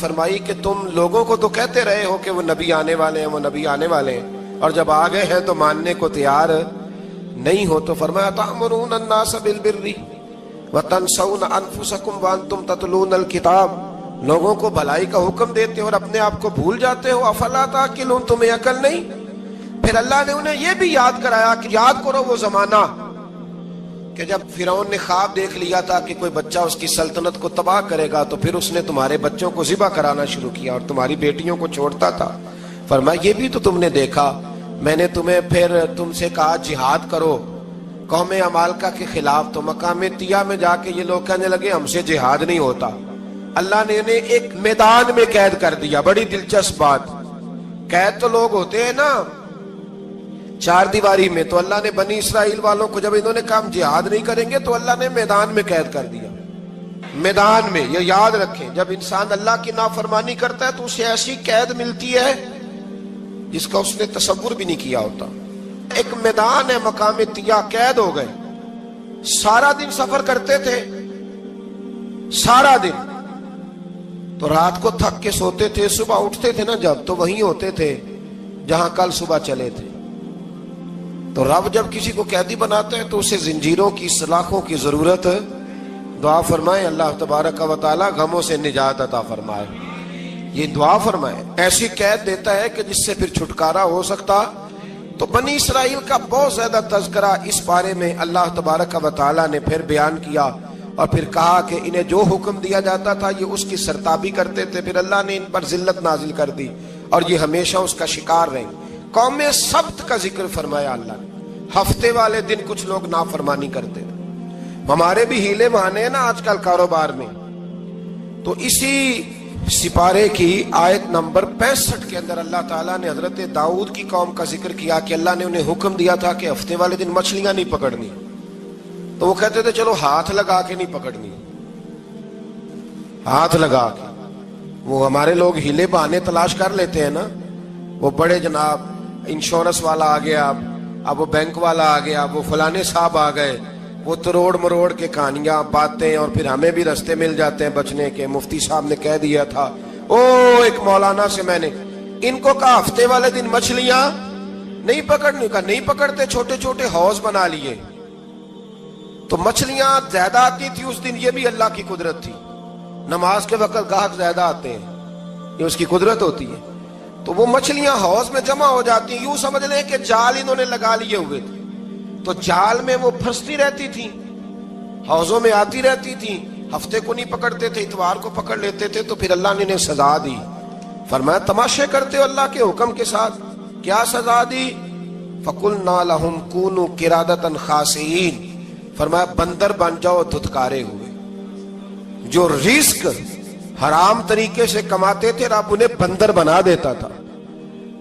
فرمائی کہ تم لوگوں کو تو کہتے رہے ہو کہ وہ نبی آنے والے ہیں، وہ نبی آنے والے ہیں، اور جب آ گئے ہیں تو ماننے کو تیار نہیں ہو۔ تو فرمایا تأمرون الناس بالبر وتنسون انفسکم وانتم تتلون الکتاب، لوگوں کو بھلائی کا حکم دیتے ہو اور اپنے آپ کو بھول جاتے ہو۔ افلا تعقلون، تمہیں عقل نہیں؟ پھر اللہ نے انہیں یہ بھی یاد کرایا کہ یاد کرو وہ زمانہ کہ جب فرعون نے خواب دیکھ لیا تھا کہ کوئی بچہ اس کی سلطنت کو تباہ کرے گا، تو پھر اس نے تمہارے بچوں کو ذبح کرانا شروع کیا اور تمہاری بیٹیوں کو چھوڑتا تھا۔ فرمایا یہ بھی تو تم نے دیکھا، میں نے تمہیں پھر تم سے کہا جہاد کرو قوم عمالقہ کے خلاف، تو مقام طیہ میں جا کے یہ لوگ کہنے لگے ہم سے جہاد نہیں ہوتا۔ اللہ نے انہیں ایک میدان میں قید کر دیا۔ بڑی دلچسپ بات، قید تو لوگ ہوتے ہیں نا چار دیواری میں، تو اللہ نے بنی اسرائیل والوں کو جب انہوں نے کہا ہم جہاد نہیں کریں گے تو اللہ نے میدان میں قید کر دیا۔ میدان میں، یہ یاد رکھیں، جب انسان اللہ کی نافرمانی کرتا ہے تو اسے ایسی قید ملتی ہے جس کا اس نے تصور بھی نہیں کیا ہوتا۔ ایک میدان ہے مقام طیہ، قید ہو گئے، سارا دن سفر کرتے تھے، سارا دن، تو رات کو تھک کے سوتے تھے، صبح اٹھتے تھے نا جب، تو وہیں ہوتے تھے جہاں کل صبح چلے تھے۔ تو رب جب کسی کو قیدی بناتا ہے تو اسے زنجیروں کی، سلاخوں کی ضرورت، دعا فرمائے اللہ تبارک و تعالی غموں سے نجات عطا فرمائے۔ یہ دعا فرمائے، ایسی قید دیتا ہے کہ جس سے پھر چھٹکارا ہو سکتا۔ تو بنی اسرائیل کا بہت زیادہ تذکرہ اس بارے میں اللہ تبارک و تعالی نے پھر بیان کیا، اور پھر کہا کہ انہیں جو حکم دیا جاتا تھا یہ اس کی سرتابی کرتے تھے، پھر اللہ نے ان پر ذلت نازل کر دی اور یہ ہمیشہ اس کا شکار رہے۔ قوم سبت کا ذکر فرمایا اللہ نے، ہفتے والے دن کچھ لوگ نافرمانی کرتے تھے۔ ہمارے بھی ہیلے بہانے ہیں نا آج کل کاروبار میں، تو اسی سپارے کی آیت نمبر 65 کے اندر اللہ تعالیٰ نے حضرت داؤد کی قوم کا ذکر کیا کہ اللہ نے انہیں حکم دیا تھا کہ ہفتے والے دن مچھلیاں نہیں پکڑنی، تو وہ کہتے تھے چلو ہاتھ لگا کے نہیں پکڑنی، ہاتھ لگا کے۔ وہ ہمارے لوگ ہیلے بہانے تلاش کر لیتے ہیں نا، وہ بڑے جناب انشورنس والا آ گیا، اب وہ بینک والا آ گیا، وہ فلانے صاحب آ گئے، وہ تروڑ مروڑ کے کہانیاں باتیں، اور پھر ہمیں بھی رستے مل جاتے ہیں بچنے کے۔ مفتی صاحب نے کہہ دیا تھا، ایک مولانا سے میں نے ان کو کہا ہفتے والے دن مچھلیاں نہیں پکڑنے کا، نہیں پکڑتے، چھوٹے چھوٹے حوض بنا لیے، تو مچھلیاں زیادہ آتی تھی اس دن۔ یہ بھی اللہ کی قدرت تھی، نماز کے وقت گاہک زیادہ آتے ہیں، یہ اس کی قدرت ہوتی ہے۔ تو وہ مچھلیاں حوض میں جمع ہو جاتی ہیں، یوں سمجھ لیں کہ جال انہوں نے لگا لیے ہوئے تھے، تو جال میں وہ پھنستی رہتی تھی، حوضوں میں آتی رہتی تھی۔ ہفتے کو نہیں پکڑتے تھے، اتوار کو پکڑ لیتے تھے، تو پھر اللہ نے انہیں سزا دی۔ فرمایا تماشے کرتے ہو اللہ کے حکم کے ساتھ؟ کیا سزا دی؟ فَقُلْنَا لَهُمْ كُونُوا قِرَادَةً خَاسِئِينَ، فرمایا بندر بن جاؤ دھتکارے ہوئے۔ جو رزق حرام طریقے سے کماتے تھے رب انہیں بندر بنا دیتا تھا۔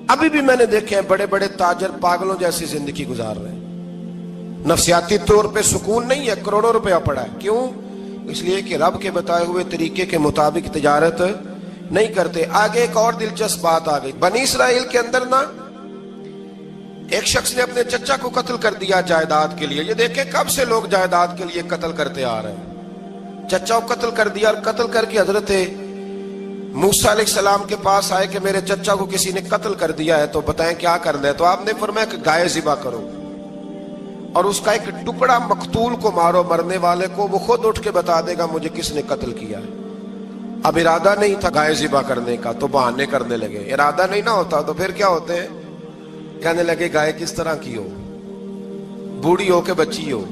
ابھی بھی میں نے دیکھے ہیں بڑے بڑے تاجر پاگلوں جیسی زندگی گزار رہے ہیں، نفسیاتی طور پہ سکون نہیں ہے، کروڑوں روپیہ پڑا ہے۔ کیوں؟ اس لیے کہ رب کے بتائے ہوئے طریقے کے مطابق تجارت نہیں کرتے۔ آگے ایک اور دلچسپ بات آ گئی، بنی اسرائیل کے اندر نا ایک شخص نے اپنے چچا کو قتل کر دیا جائیداد کے لیے۔ یہ دیکھیں کب سے لوگ جائیداد کے لیے قتل کرتے آ رہے ہیں۔ چچا کو قتل کر دیا، اور قتل کر کے حضرت موسیٰ علیہ السلام کے پاس آئے کہ میرے چچا کو کسی نے قتل کر دیا ہے، تو بتائیں کیا کرنا ہے؟ تو آپ نے فرمایا کہ گائے ذبح کرو، اور اس کا ایک ٹکڑا مقتول کو مارو، مرنے والے کو، وہ خود اٹھ کے بتا دے گا مجھے کس نے قتل کیا ہے۔ اب ارادہ نہیں تھا گائے ذبح کرنے کا، تو بہانے کرنے لگے۔ ارادہ نہیں نہ ہوتا تو پھر کیا ہوتے ہیں؟ کہنے لگے گائے کس طرح کی ہو، بوڑھی ہو کہ بچی ہو،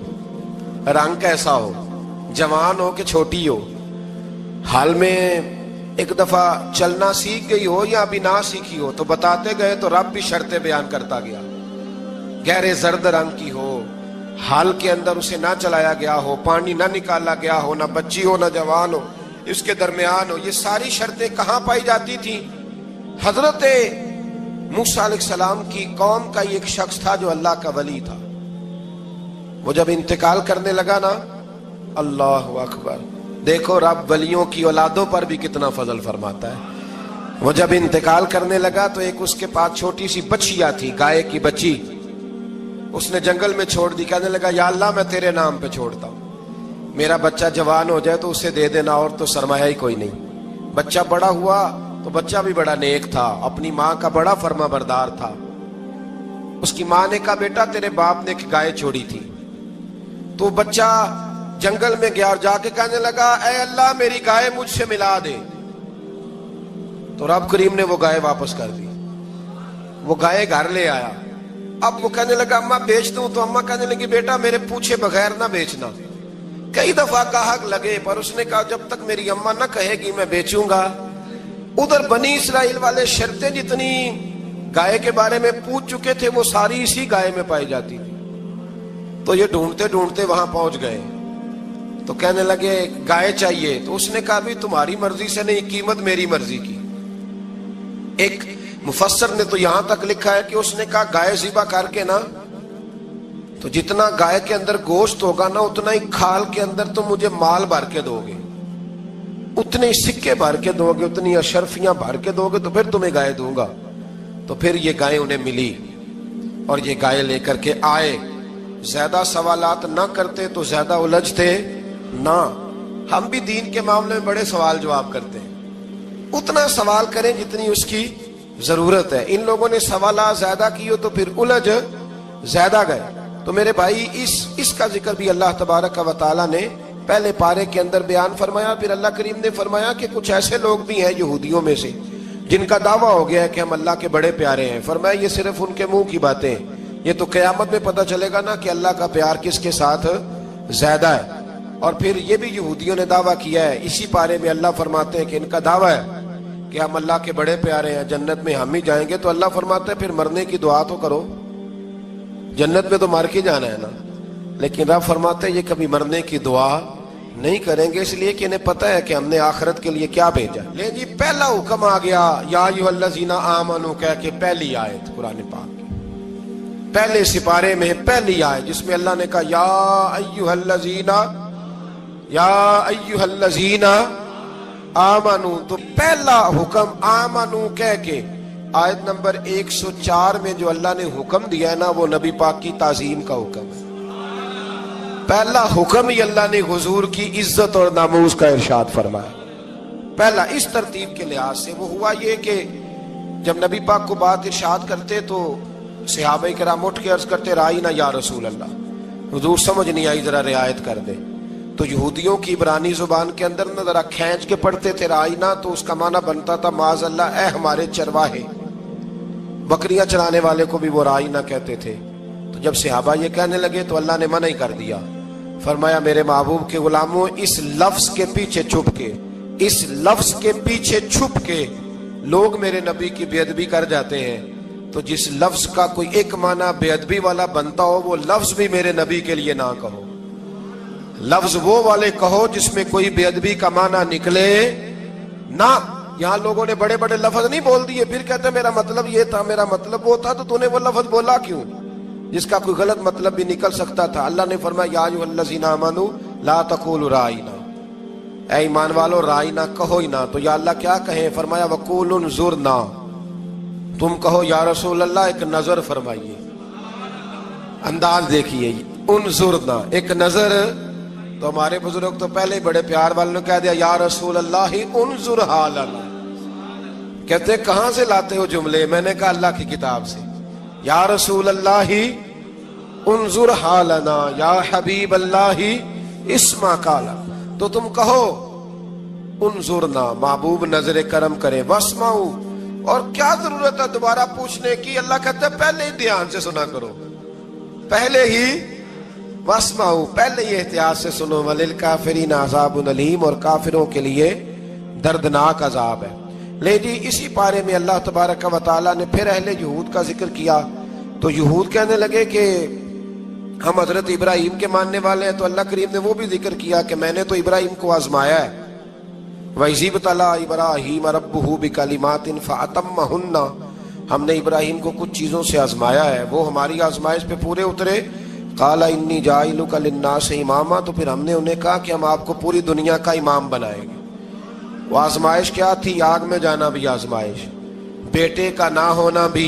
رنگ کیسا ہو، جوان ہو کہ چھوٹی ہو، حال میں ایک دفعہ چلنا سیکھ گئی ہو یا ابھی نہ سیکھی ہو، تو بتاتے گئے۔ تو رب بھی شرطیں بیان کرتا گیا، گہرے زرد رنگ کی ہو، حال کے اندر اسے نہ چلایا گیا ہو، پانی نہ نکالا گیا ہو، نہ بچی ہو نہ جوان ہو، اس کے درمیان ہو۔ یہ ساری شرطیں کہاں پائی جاتی تھی؟ حضرت موسیٰ علیہ السلام کی قوم کا ایک شخص تھا جو اللہ کا ولی تھا۔ وہ جب انتقال کرنے لگا نا، اللہ اکبر، دیکھو رب ولیوں کی اولادوں پر بھی کتنا فضل فرماتا ہے۔ وہ جب انتقال کرنے لگا تو ایک اس کے پاس چھوٹی سی بچیا تھی، گائے کی بچی، اس نے جنگل میں چھوڑ دی۔ کہنے لگا یا اللہ میں تیرے نام پہ چھوڑتا ہوں، میرا بچہ جوان ہو جائے تو اسے دے دینا، اور تو سرمایہ ہی کوئی نہیں، بچہ بڑا ہوا تو بچہ بھی بڑا نیک تھا، اپنی ماں کا بڑا فرما بردار تھا۔ اس کی ماں نے کہا بیٹا تیرے باپ نے ایک گائے چھوڑی تھی، تو بچہ جنگل میں گیا اور جا کے کہنے لگا اے اللہ میری گائے مجھ سے ملا دے، تو رب کریم نے وہ گائے واپس کر دی۔ وہ گائے گھر لے آیا، اب وہ کہنے لگا اماں بیچ دوں، تو اماں کہنے لگی بیٹا میرے پوچھے بغیر نہ بیچنا۔ کئی دفعہ گاہک لگے پر اس نے کہا جب تک میری اماں نہ کہے گی میں بیچوں گا۔ ادھر بنی اسرائیل والے شرطیں جتنی گائے کے بارے میں پوچھ چکے تھے وہ ساری اسی گائے میں پائی جاتی تھی، تو یہ ڈھونڈتے ڈھونڈتے وہاں پہنچ گئے، تو کہنے لگے گائے چاہیے، تو اس نے کہا بھی تمہاری مرضی سے نہیں، قیمت میری مرضی کی۔ ایک مفسر نے تو یہاں تک لکھا ہے کہ اس نے کہا گائے ذبح کر کے نا، تو جتنا گائے کے اندر گوشت ہوگا نا اتنا ہی کھال کے اندر تم مجھے مال بھر کے دو گے، اتنے سکے بھر کے دو گے، اتنی اشرفیاں بھر کے دو گے تو پھر تمہیں گائے دوں گا۔ تو پھر یہ گائے انہیں ملی اور یہ گائے لے کر کے آئے۔ زیادہ سوالات نہ کرتے تو زیادہ الجھتے نہ۔ ہم بھی دین کے معاملے میں بڑے سوال جواب کرتے ہیں، اتنا سوال کریں جتنی اس کی ضرورت ہے۔ ان لوگوں نے سوالات زیادہ کیے تو پھر الجھ زیادہ گئے۔ تو میرے بھائی اس کا ذکر بھی اللہ تبارک و تعالیٰ نے پہلے پارے کے اندر بیان فرمایا۔ پھر اللہ کریم نے فرمایا کہ کچھ ایسے لوگ بھی ہیں یہودیوں میں سے جن کا دعویٰ ہو گیا ہے کہ ہم اللہ کے بڑے پیارے ہیں۔ فرمایا یہ صرف ان کے منہ کی باتیں ہیں، یہ تو قیامت میں پتہ چلے گا نا کہ اللہ کا پیار کس کے ساتھ زیادہ ہے۔ اور پھر یہ بھی یہودیوں نے دعویٰ کیا ہے، اسی پارے میں اللہ فرماتے ہیں کہ ان کا دعویٰ ہے کہ ہم اللہ کے بڑے پیارے ہیں، جنت میں ہم ہی جائیں گے۔ تو اللہ فرماتا ہے پھر مرنے کی دعا تو کرو، جنت میں تو مر کے جانا ہے نا۔ لیکن رب فرماتے ہیں یہ کبھی مرنے کی دعا نہیں کریں گے، اس لیے کہ انہیں پتہ ہے کہ ہم نے آخرت کے لیے کیا بھیجا۔ لے جی پہلا حکم آ گیا یا ایھا الذین آمنوا کہہ کے، پہلی آیت قرآن پاک کی پہلے سپارے میں پہلی آیت جس میں اللہ نے کہا یا ایھا الذین آمنوا، تو پہلا حکم آمنوا کہہ کے آیت نمبر 104 میں جو اللہ نے حکم دیا ہے نا وہ نبی پاک کی تعظیم کا حکم ہے۔ پہلا حکم ہی اللہ نے حضور کی عزت اور ناموس کا ارشاد فرمایا۔ پہلا اس ترتیب کے لحاظ سے وہ ہوا یہ کہ جب نبی پاک کو بات ارشاد کرتے تو صحابہ کرام اٹھ کے عرض کرتے رائینا یا رسول اللہ، حضور سمجھ نہیں آئی ذرا رعایت کر دے۔ تو یہودیوں کی عبرانی زبان کے اندر نہ ذرا کھینچ کے پڑھتے تھے رائینا، تو اس کا معنی بنتا تھا معاذ اللہ اے ہمارے چرواہے، بکریاں چرانے والے کو بھی وہ رائینا کہتے تھے۔ تو جب صحابہ یہ کہنے لگے تو اللہ نے منع ہی کر دیا، فرمایا میرے محبوب کے غلاموں اس لفظ کے پیچھے چھپ کے، اس لفظ کے پیچھے چھپ کے لوگ میرے نبی کی بے ادبی کر جاتے ہیں، تو جس لفظ کا کوئی ایک معنی بے ادبی والا بنتا ہو وہ لفظ بھی میرے نبی کے لیے نہ کہو، لفظ وہ والے کہو جس میں کوئی بے ادبی کا معنی نکلے نہ۔ یہاں لوگوں نے بڑے بڑے لفظ نہیں بول دیے پھر کہتے میرا مطلب یہ تھا، میرا مطلب وہ تھا، تو تو نے وہ لفظ بولا کیوں جس کا کوئی غلط مطلب بھی نکل سکتا تھا۔ اللہ نے فرمایا یا ایھا الذین آمنوا لا تقولوا رائینا، اے ایمان والو رائینا کہو ہی نہ۔ تو یا اللہ کیا کہیں؟ فرمایا وقولوا انظرنا، تم کہو یا رسول اللہ ایک نظر فرمائیے، انداز دیکھیے، انظرنا ایک نظر۔ تو ہمارے بزرگ تو پہلے ہی بڑے پیار والوں نے کہہ دیا یا رسول اللہ انظر حالنا، کہتے کہاں سے لاتے ہو جملے؟ میں نے کہا اللہ کی کتاب سے، یا رسول اللہ انظر حالنا یا حبیب اللہ اسمع قالا، تو تم کہو انظرنا محبوب نظر کرم کرے، واسمعوا، اور کیا ضرورت ہے دوبارہ پوچھنے کی؟ اللہ کہتا ہے پہلے ہی دھیان سے سنا کرو، پہلے ہی واسمعوا، پہلے ہی احتیاط سے سنو، وللکافرین عذاب علیم، اور کافروں کے لیے دردناک عذاب ہے۔ لے جی اسی پارے میں اللہ تبارک و تعالیٰ نے پھر اہل یہود کا ذکر کیا، تو یہود کہنے لگے کہ ہم حضرت ابراہیم کے ماننے والے ہیں، تو اللہ کریم نے وہ بھی ذکر کیا کہ میں نے تو ابراہیم کو آزمایا ہے، وَإِذِ ابْتَلَىٰ إِبْرَاهِيمَ رَبُّهُ بِكَلِمَاتٍ فَأَتَمَّهُنَّ، ہم نے ابراہیم کو کچھ چیزوں سے آزمایا ہے، وہ ہماری آزمائش پہ پورے اترے۔ قَالَ إِنِّي جَاعِلُكَ لِلنَّاسِ إِمَامًا، تو پھر ہم نے انہیں کہا کہ ہم آپ کو پوری دنیا کا امام بنائیں گے۔ وہ آزمائش کیا تھی؟ آگ میں جانا بھی آزمائش، بیٹے کا نہ ہونا بھی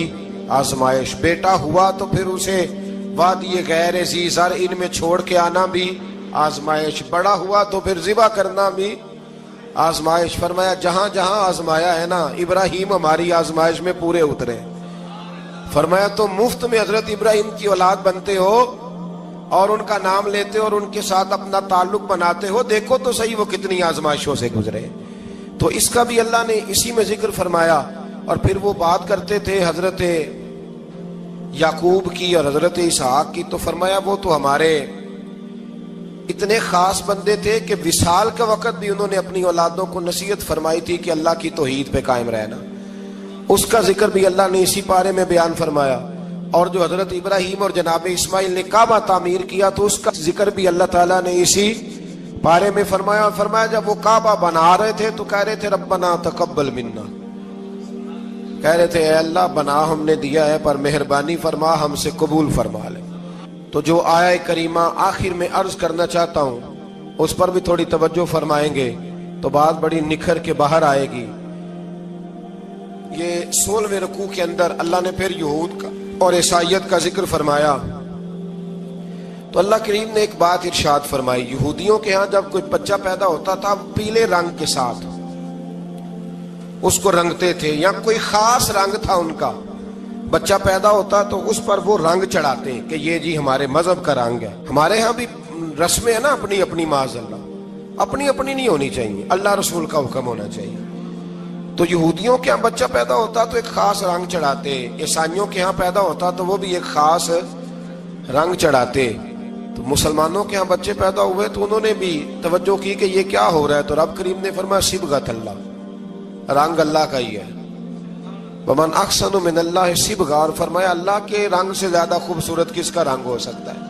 آزمائش، بیٹا ہوا تو پھر اسے وادی غیر ذی زرع ان میں چھوڑ کے آنا بھی آزمائش، بڑا ہوا تو پھر ذبح کرنا بھی آزمائش فرمایا جہاں جہاں آزمایا ہے نا ابراہیم ہماری آزمائش میں پورے اترے. فرمایا تم مفت میں حضرت ابراہیم کی اولاد بنتے ہو اور ان کا نام لیتے ہو اور ان کے ساتھ اپنا تعلق بناتے ہو, دیکھو تو صحیح وہ کتنی آزمائشوں سے گزرے. تو اس کا بھی اللہ نے اسی میں ذکر فرمایا. اور پھر وہ بات کرتے تھے حضرت یعقوب کی اور حضرت اسحاق کی, تو فرمایا وہ تو ہمارے اتنے خاص بندے تھے کہ وصال کا وقت بھی انہوں نے اپنی اولادوں کو نصیحت فرمائی تھی کہ اللہ کی توحید پہ قائم رہنا. اس کا ذکر بھی اللہ نے اسی پارے میں بیان فرمایا. اور جو حضرت ابراہیم اور جناب اسماعیل نے کعبہ تعمیر کیا تو اس کا ذکر بھی اللہ تعالیٰ نے اسی پارے میں فرمایا. فرمایا جب وہ کعبہ بنا رہے تھے تو کہہ رہے تھے ربنا تقبل منا, کہہ رہے تھے اے اللہ بنا ہم نے دیا ہے پر مہربانی فرما ہم سے قبول فرما لے. تو جو آیہ کریمہ آخر میں عرض کرنا چاہتا ہوں اس پر بھی تھوڑی توجہ فرمائیں گے تو بات بڑی نکھر کے باہر آئے گی. یہ 16ویں رکوع کے اندر اللہ نے پھر یہود کا اور عیسائیت کا ذکر فرمایا. تو اللہ کریم نے ایک بات ارشاد فرمائی, یہودیوں کے ہاں جب کوئی بچہ پیدا ہوتا تھا پیلے رنگ کے ساتھ اس کو رنگتے تھے, یا کوئی خاص رنگ تھا ان کا, بچہ پیدا ہوتا تو اس پر وہ رنگ چڑھاتے کہ یہ جی ہمارے مذہب کا رنگ ہے. ہمارے ہاں بھی رسمیں ہیں نا اپنی اپنی, معاذ اللہ اپنی اپنی نہیں ہونی چاہیے, اللہ رسول کا حکم ہونا چاہیے. تو یہودیوں کے ہاں بچہ پیدا ہوتا تو ایک خاص رنگ چڑھاتے, عیسائیوں کے ہاں پیدا ہوتا تو وہ بھی ایک خاص رنگ چڑھاتے. تو مسلمانوں کے ہاں بچے پیدا ہوئے تو انہوں نے بھی توجہ کی کہ یہ کیا ہو رہا ہے, تو رب کریم نے فرمایا صبغۃ اللہ, رنگ اللہ کا ہی ہے. ومن احسن من اللہ صبغہ, اور فرمایا اللہ کے رنگ سے زیادہ خوبصورت کس کا رنگ ہو سکتا ہے.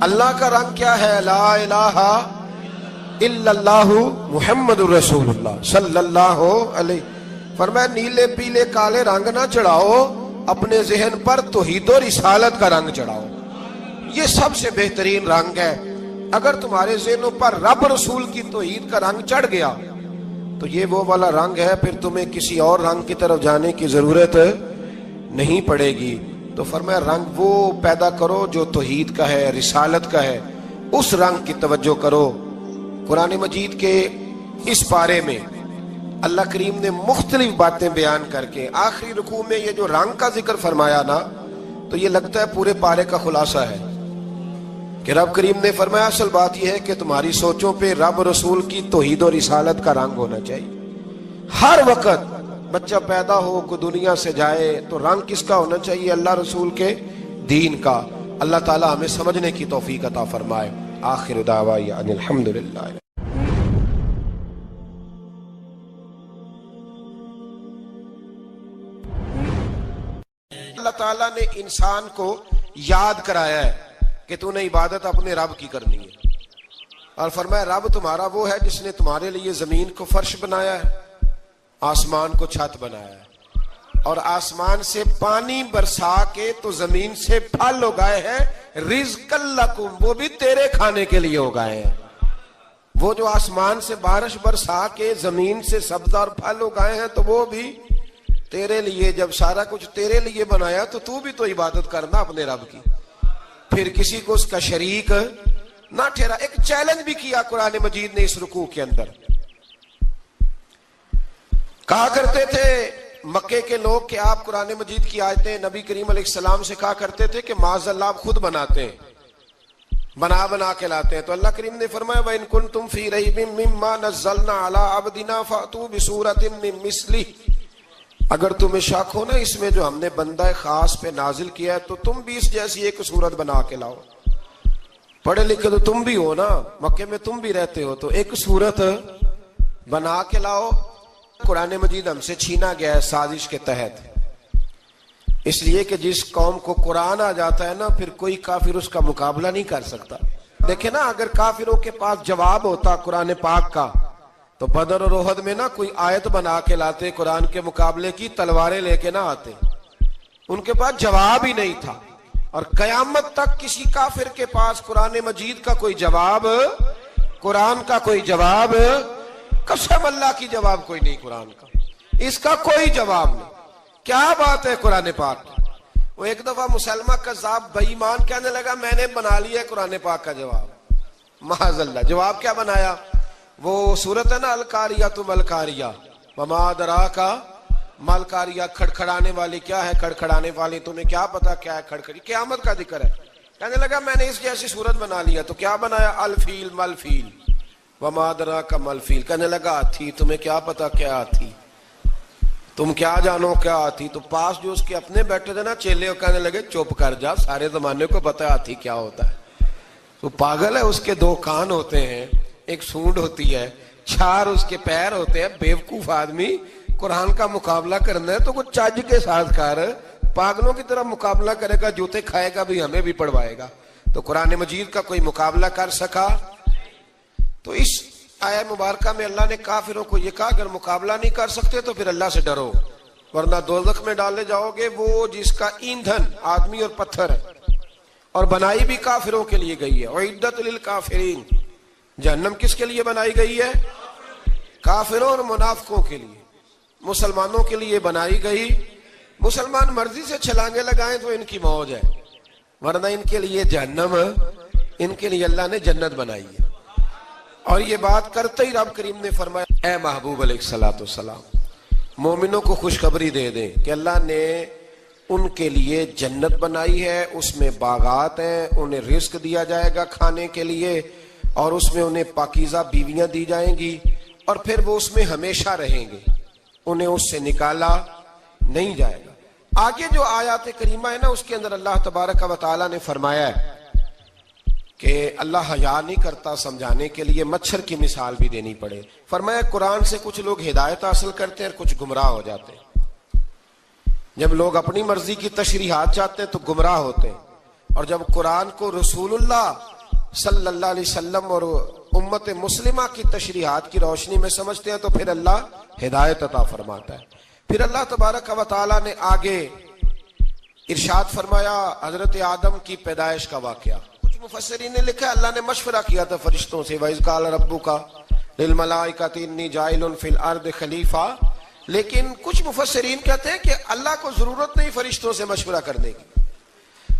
اللہ کا رنگ کیا ہے؟ لا الہ الا اللہ محمد الرسول اللہ صلی اللہ علیہ. فرمایا نیلے پیلے کالے رنگ نہ چڑھاؤ, اپنے ذہن پر توحید و رسالت کا رنگ چڑھاؤ. یہ سب سے بہترین رنگ ہے. اگر تمہارے ذہنوں پر رب رسول کی توحید کا رنگ چڑھ گیا تو یہ وہ والا رنگ ہے, پھر تمہیں کسی اور رنگ کی طرف جانے کی ضرورت نہیں پڑے گی. تو فرمایا رنگ وہ پیدا کرو جو توحید کا ہے, رسالت کا ہے, اس رنگ کی توجہ کرو. قرآن مجید کے اس پارے میں اللہ کریم نے مختلف باتیں بیان کر کے آخری رکوع میں یہ جو رنگ کا ذکر فرمایا نا, تو یہ لگتا ہے پورے پارے کا خلاصہ ہے کہ رب کریم نے فرمایا اصل بات یہ ہے کہ تمہاری سوچوں پہ رب رسول کی توحید و رسالت کا رنگ ہونا چاہیے. ہر وقت بچہ پیدا ہو کو دنیا سے جائے تو رنگ کس کا ہونا چاہیے؟ اللہ رسول کے دین کا. اللہ تعالی ہمیں سمجھنے کی توفیق عطا فرمائے. آخر دعوانا ان الحمدللہ. اللہ تعالیٰ نے انسان کو یاد کرایا ہے کہ تو نے عبادت اپنے رب کی کرنی ہے, اور فرمایا رب تمہارا وہ ہے جس نے تمہارے لیے زمین کو فرش بنایا ہے, آسمان کو چھت بنایا ہے, اور آسمان سے پانی برسا کے تو زمین سے پھل اگائے ہیں, رزقا لکم, وہ بھی تیرے کھانے کے لیے اگائے ہیں. وہ جو آسمان سے بارش برسا کے زمین سے سبز اور پھل اگائے ہیں تو وہ بھی تیرے لیے. جب سارا کچھ تیرے لیے بنایا تو بھی تو عبادت کرنا اپنے رب کی, پھر کسی کو اس کا شریک نہ ٹھہرا. ایک چیلنج بھی کیا قرآن مجید نے اس رکوع کے اندر. کہا کرتے تھے مکے کے لوگ کہ آپ قرآن مجید کی آیتیں نبی کریم علیہ السلام سے کہا کرتے تھے کہ معاذ اللہ آپ خود بناتے ہیں, بنا کے لاتے ہیں. تو اللہ کریم نے فرمایا وَإِن كُنتُمْ فِي رَيْبٍ مِّمَّا نَزَّلْنَا عَلَىٰ عَبْدِنَا فَأْتُوا بِسُورَةٍ مِّن مِّثْلِهِ, اگر تمہیں شک ہو نا اس میں جو ہم نے بندہ خاص پہ نازل کیا ہے تو تم بھی اس جیسی ایک صورت بنا کے لاؤ. پڑھے لکھے تو تم بھی ہو نا, مکے میں تم بھی رہتے ہو, تو ایک صورت بنا کے لاؤ. قرآن مجید ہم سے چھینا گیا ہے سازش کے تحت, اس لیے کہ جس قوم کو قرآن آ جاتا ہے نا پھر کوئی کافر اس کا مقابلہ نہیں کر سکتا. دیکھیں نا اگر کافروں کے پاس جواب ہوتا قرآن پاک کا تو بدر اور احد میں نا کوئی آیت بنا کے لاتے, قرآن کے مقابلے کی تلواریں لے کے نہ آتے. ان کے پاس جواب ہی نہیں تھا, اور قیامت تک کسی کافر کے پاس قرآن مجید کا کوئی جواب, قرآن کا کوئی جواب, قسم اللہ کی جواب کوئی نہیں قرآن کا, اس کا کوئی جواب نہیں. کیا بات ہے قرآن پاک کی. وہ ایک دفعہ مسلمہ کذاب بے ایمان کہنے لگا میں نے بنا لیا ہے قرآن پاک کا جواب. معاذ اللہ, جواب کیا بنایا؟ وہ صورت ہے نا الکاریہ ملکاریہ، وما ادراک ملکاریہ، کھڑکھڑانے والی کیا ہے، کھڑکھڑانے والی تمہیں کیا پتا کیا ہے کھڑکھڑی، قیامت کا ذکر ہے۔ کہنے لگا میں نے اس جیسی صورت بنا لیا، تو کیا بنایا؟ الفیل ملفیل، وما ادراک ملفیل۔ کہنے لگا ہاتھی، تمہیں کیا پتا کیا ہاتھی، تم کیا جانو کیا ہاتھی۔ تو پاس جو اس کے اپنے بیٹھے تھے نا چیلے، وہ کہنے لگے چپ کر جا، سارے زمانے کو پتا ہے ہاتھی کیا ہوتا ہے۔ تو پاگل ہے، اس کے دو کان ہوتے ہیں، ایک سونڈ ہوتی ہے، چار اس کے پیر ہوتے ہیں۔ بیوقوف آدمی، قرآن کا مقابلہ کرنا ہے تو کچھ چج کے ساتھ کر، پاگلوں کی طرح مقابلہ کرے گا، جوتے کھائے گا بھی، ہمیں بھی پڑھوائے گا۔ تو قرآن مجید کا کوئی مقابلہ کر سکا؟ تو اس آیہ مبارکہ میں اللہ نے کافروں کو یہ کہا اگر مقابلہ نہیں کر سکتے تو پھر اللہ سے ڈرو، ورنہ دوزخ میں ڈالے جاؤ گے، وہ جس کا ایندھن آدمی اور پتھر ہے، اور بنائی بھی کافروں کے لیے گئی ہے۔ اعدت للکافرین، جہنم کس کے لیے بنائی گئی ہے؟ کافروں اور منافقوں کے لیے۔ مسلمانوں کے لیے بنائی گئی، مسلمان مرضی سے چھلانگے لگائیں تو ان کی موج ہے، ورنہ ان کے لیے جہنم، ان کے لیے اللہ نے جنت بنائی ہے۔ اور یہ بات کرتے ہی رب کریم نے فرمایا اے محبوب علیہ الصلوۃ والسلام، مومنوں کو خوشخبری دے دیں کہ اللہ نے ان کے لیے جنت بنائی ہے، اس میں باغات ہیں، انہیں رزق دیا جائے گا کھانے کے لیے، اور اس میں انہیں پاکیزہ بیویاں دی جائیں گی، اور پھر وہ اس میں ہمیشہ رہیں گے، انہیں اس سے نکالا نہیں جائے گا۔ آگے جو آیات کریمہ ہے نا، اس کے اندر اللہ تبارک و تعالیٰ نے فرمایا ہے کہ اللہ حیا نہیں کرتا سمجھانے کے لیے، مچھر کی مثال بھی دینی پڑے۔ فرمایا قرآن سے کچھ لوگ ہدایت حاصل کرتے ہیں اور کچھ گمراہ ہو جاتے ہیں۔ جب لوگ اپنی مرضی کی تشریحات چاہتے ہیں تو گمراہ ہوتے ہیں، اور جب قرآن کو رسول اللہ صلی اللہ علیہ وسلم اور امت مسلمہ کی تشریحات کی روشنی میں سمجھتے ہیں تو پھر اللہ ہدایت عطا فرماتا ہے۔ پھر اللہ تبارک و تعالیٰ نے آگے ارشاد فرمایا حضرت آدم کی پیدائش کا واقعہ۔ کچھ مفسرین نے لکھا اللہ نے مشورہ کیا تھا فرشتوں سے، وَإِذْ قَالَ رَبُّكَ لِلْمَلَائِكَةِ إِنِّي جَاعِلٌ فِي الْأَرْضِ خَلِيفَةً، لیکن کچھ مفسرین کہتے ہیں کہ اللہ کو ضرورت نہیں فرشتوں سے مشورہ کرنے کی،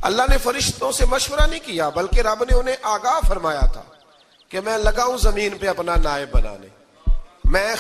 اللہ نے فرشتوں سے مشورہ نہیں کیا، بلکہ رب نے انہیں آگاہ فرمایا تھا کہ میں لگا ہوں زمین پہ اپنا نائب بنانے، میں